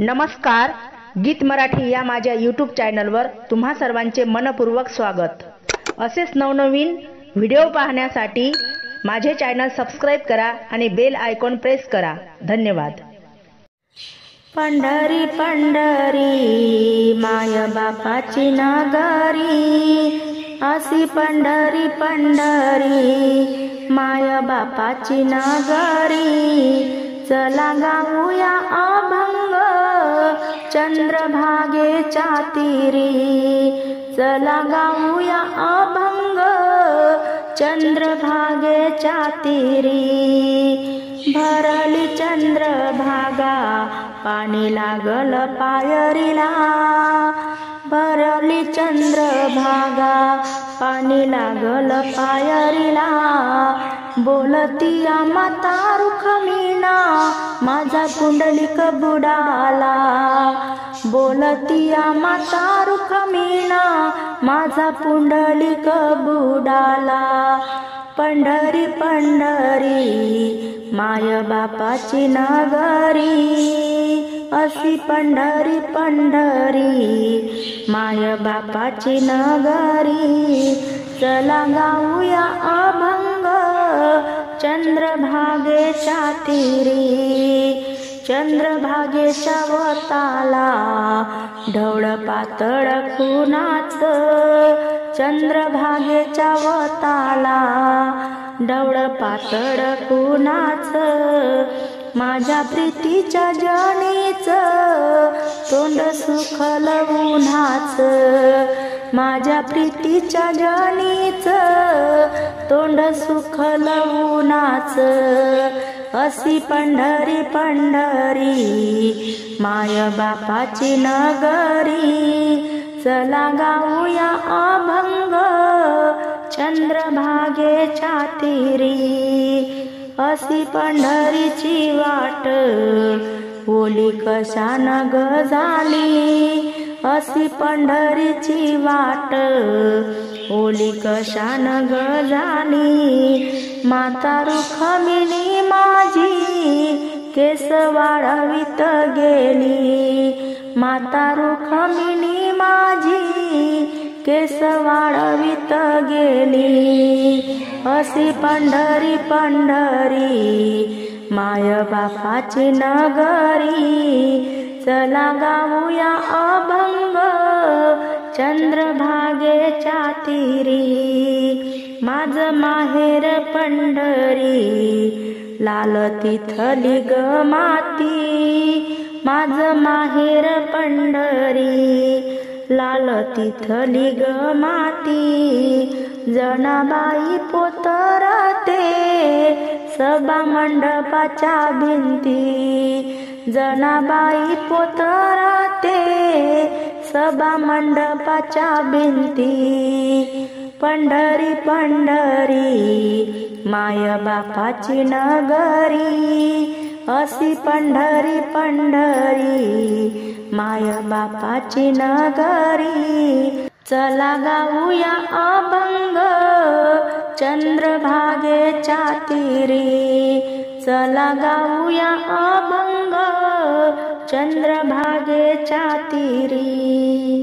नमस्कार, गीत मराठी या माझ्या यूट्यूब चॅनलवर तुम्हा सर्वांचे मनपूर्वक स्वागत। असेच नवनवीन व्हिडिओ पाहण्यासाठी माझे चॅनल सबस्क्राइब करा आणि बेल आयकॉन प्रेस करा। धन्यवाद। पंढरी पंढरी माय बापाची नगरी, अशी पंढरी पंढरी माय बापाची नगरी। चला गाऊया अभंग चंद्रभागेच्या तीरी, चला गाऊया अभंग चंद्रभागेच्या तीरी। भरली चंद्रभागा पाणी लागल पायरीला, भरली चंद्रभागा पाणी लागल पायरीला। बोलतिया माता रुखमिणा माझा पुंडलिक बुडाला, बोलतिया माता रुखमिणा माझा पुंडलिक बुडाला। पंढरी पंढरी माय बापाची नगरी, अशी पंढरी पंढरी माय बापाची नगरी। चला गाऊया अभंग चंद्रभागेच्या तीरी, चंद्रभागेच्या वताला ढवळ पातळ खुनाच, चंद्रभागेच्या वताला ढवळ पातळ खुनाच। माझ्या प्रीतीच्या जणीच तोंड सुखल उन्हाच, माझ्या प्रीतीच्या जणीच तोंड सुखल उन्हाच। अशी पंढरी पंढरी माय बापाची नगरी, चला गाऊया अभंग चंद्रभागेच्या तीरी। अशी पंढरीची वाट ओली कशानं ग झाली, अशी पंढरीची वाट ओली कशानं ग झाली। माता रुखमिणी माझी केस वाढवित गेली, माता रुखमिणी माझी केस वाढवित गेली। अशी पंढरी पंढरी माय बापाची नगरी, चला गाऊया अभंग चंद्रभागेच्या तीरी। माझं माहेर पंढरी लाल तिथली ग माती, माझं माहेर पंढरी लाल तिथली ग माती। जनाबाई पोतरते सभा मंडपाच्या भिंती, जनाबाई पोतरते सभा मंडपाच्या भिंती। पंढरी पंढरी माय बापाची नगरी, अशी पंढरी पंढरी माय बापाची नगरी। चला गाऊया अभंग चंद्रभागेच्या तीरी, चला गाऊया अभंग चंद्रभागेच्या तीरी।